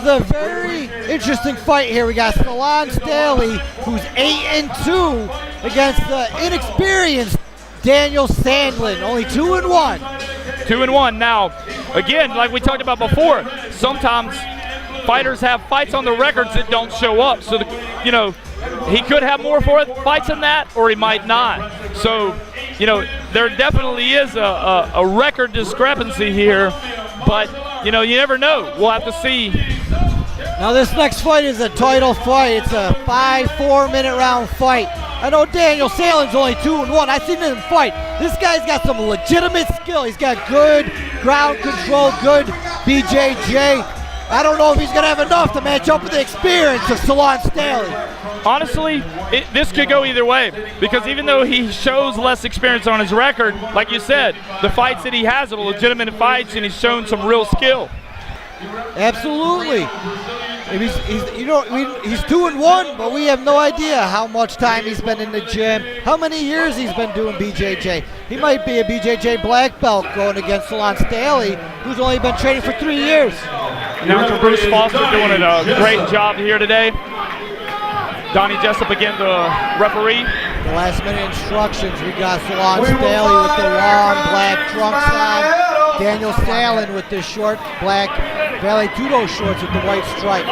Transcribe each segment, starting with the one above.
is a very interesting fight here. We got Staley, who's 8-2 against the inexperienced v.Sandlin, only 2-1. 2-1. Now, again, like we talked about before, sometimes fighters have fights on the records that don't show up. So, he could have more fights than that, or he might not. So, there definitely is a record discrepancy here, but, you never know. We'll have to see. Now, this next fight is a title fight. It's a 4-minute round fight. I know v.Sandlin's only 2-1. I've seen him fight. This guy's got some legitimate skill. He's got good ground control, good BJJ. I don't know if he's going to have enough to match up with the experience of Staley. Honestly, this could go either way, because even though he shows less experience on his record, like you said, the fights that he has are legitimate fights, and he's shown some real skill. Absolutely. He's 2-1, but we have no idea how much time he's been in the gym, how many years he's been doing BJJ. He might be a BJJ black belt going against Staley, who's only been training for 3 years. Announcer Bruce Foster doing a great job here today. Donnie Jessup again, the referee. The last minute instructions, we got Staley with the long black trunks on, v.Sandlin with the short black Vale Tudo shorts with the white stripe.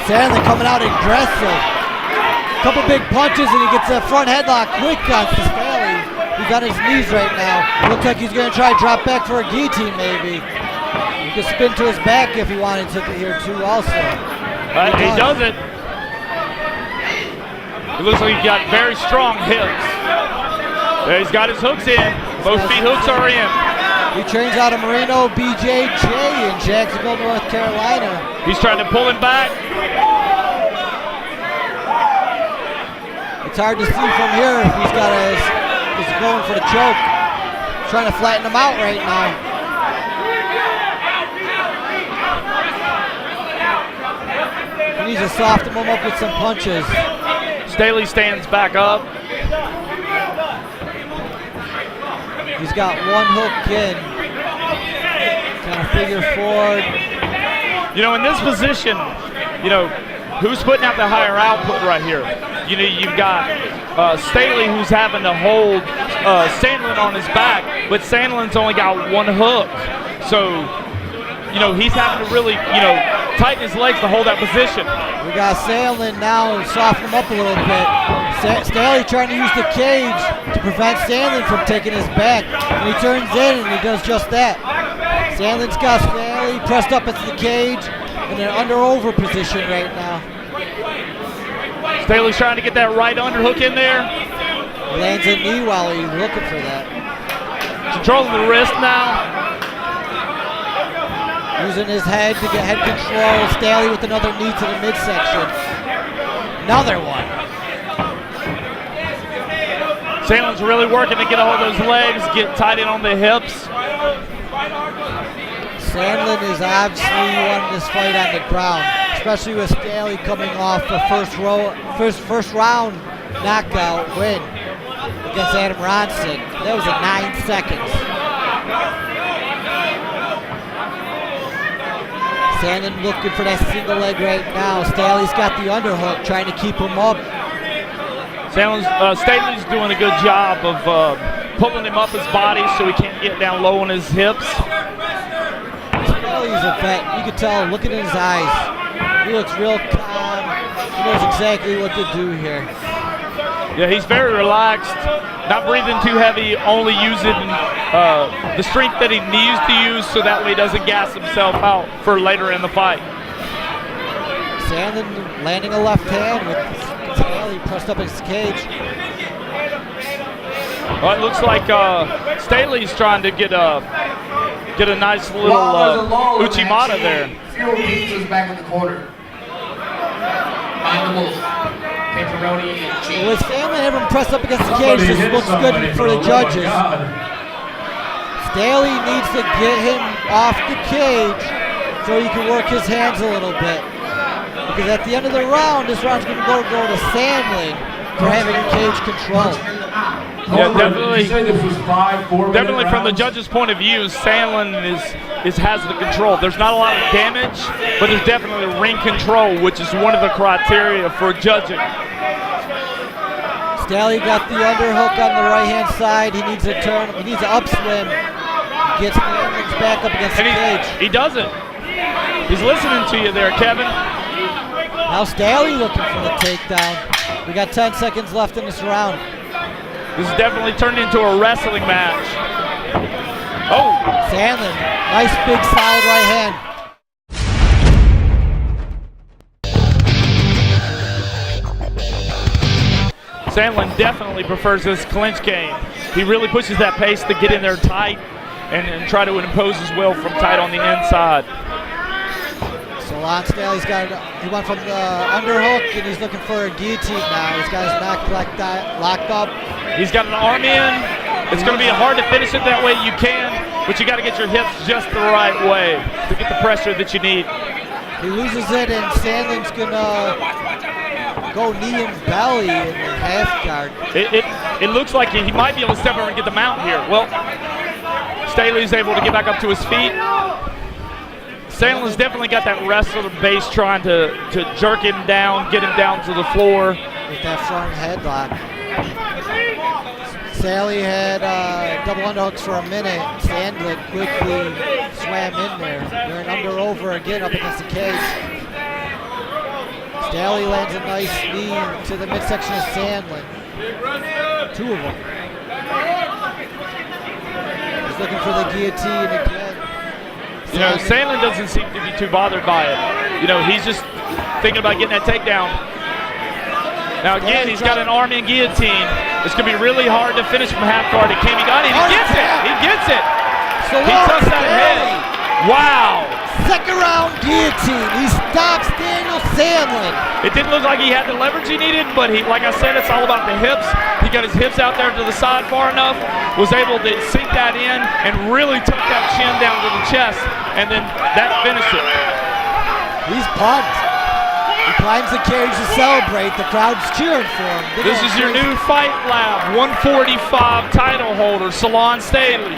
Sandlin coming out aggressive. Couple big punches and he gets a front headlock quick on Staley. He's on his knees right now. Looks like he's going to try to drop back for a guillotine maybe. He could spin to his back if he wanted to here too also. He does it. It looks like he's got very strong hips. There, he's got his hooks in. Both feet hooks are in. He trains out of Marino BJJ in Jacksonville, North Carolina. He's trying to pull him back. It's hard to see from here if he's got he's going for the choke. Trying to flatten him out right now. He needs to soften him up with some punches. Staley stands back up. He's got one hook in. Kind of figure forward. In this position, who's putting out the higher output right here? You've got Staley who's having to hold Sandlin on his back, but Sandlin's only got one hook. So, he's having to really, tighten his legs to hold that position. We got Sandlin now soften him up a little bit. Staley trying to use the cage to prevent Sandlin from taking his back. And he turns in and he does just that. Sandlin's got Staley pressed up into the cage in an under-over position right now. Staley's trying to get that right underhook in there. He lands a knee while he's looking for that. Controlling the wrist now. Using his head to get head control. Staley with another knee to the midsection. Another one. Sandlin's really working to get a hold of those legs, get tight in on the hips. Sandlin is obviously wanting this fight on the ground, especially with Staley coming off a first round knockout win against Adam Ronsick. That was in 9 seconds. Sandlin looking for that single leg right now. Staley's got the underhook, trying to keep him up. Staley's doing a good job of pulling him up his body so he can't get down low on his hips. Staley's a vet. You can tell, looking in his eyes. He looks real calm. He knows exactly what to do here. Yeah, he's very relaxed, not breathing too heavy, only using the strength that he needs to use so that way he doesn't gas himself out for later in the fight. Sandlin landing a left hand with Staley pressed up his cage. Well, it looks like Staley's trying to get a nice little Uchimata there. Pizza's back in the corner. Find the wolf. Pepperoni and cheese. With Sandlin having pressed up against the cage, this looks good for the judges. Staley needs to get him off the cage so he can work his hands a little bit. Because at the end of the round, this round's going to go to Sandlin for having cage control. Yeah, definitely. You say this was 5 4-minute Definitely from the rounds? judge's point of view, Sandlin has the control. There's not a lot of damage, but there's definitely ring control, which is one of the criteria for judging. Staley got the underhook on the right-hand side. He needs a turn. He needs an upswim. Gets the hands back up against the cage. He does it. He's listening to you there, Kevin. Now Staley looking for the takedown. We got 10 seconds left in this round. This is definitely turned into a wrestling match. Oh! Sandlin, nice big solid right hand. Sandlin definitely prefers this clinch game. He really pushes that pace to get in there tight and try to impose his will from tight on the inside. So Lon Staley's he went from the underhook and he's looking for a guillotine now. He's got his neck locked up. He's got an arm in. It's going to be hard to finish it that way you can, but you got to get your hips just the right way to get the pressure that you need. He loses it and Sandlin's going to go knee and belly in the half guard. It looks like he might be able to step over and get the mount here. Well, Staley's able to get back up to his feet. Sandlin's definitely got that wrestler base trying to jerk him down, get him down to the floor. With that front headlock. Staley had double underhooks for a minute. Sandlin quickly swam in there. We're an under over again up against the cage. Staley lands a nice knee to the midsection of Sandlin. Two of them. He's looking for the guillotine again. You know, Sandlin doesn't seem to be too bothered by it. You know, he's just thinking about getting that takedown. Now again, he's got an arm in guillotine. It's going to be really hard to finish from half guard. He got it. He gets it. He gets it. He tucks that head. Wow. Second round guillotine. He stops Daniel Sandlin. It didn't look like he had the leverage he needed, but like I said, it's all about the hips. He got his hips out there to the side far enough, was able to sink that in and really tuck that chin down to the chest, and then that finished it. He's pumped. He climbs the cage to celebrate. The crowd's cheering for him. This is your new Fight Lab 145 title holder, Staley.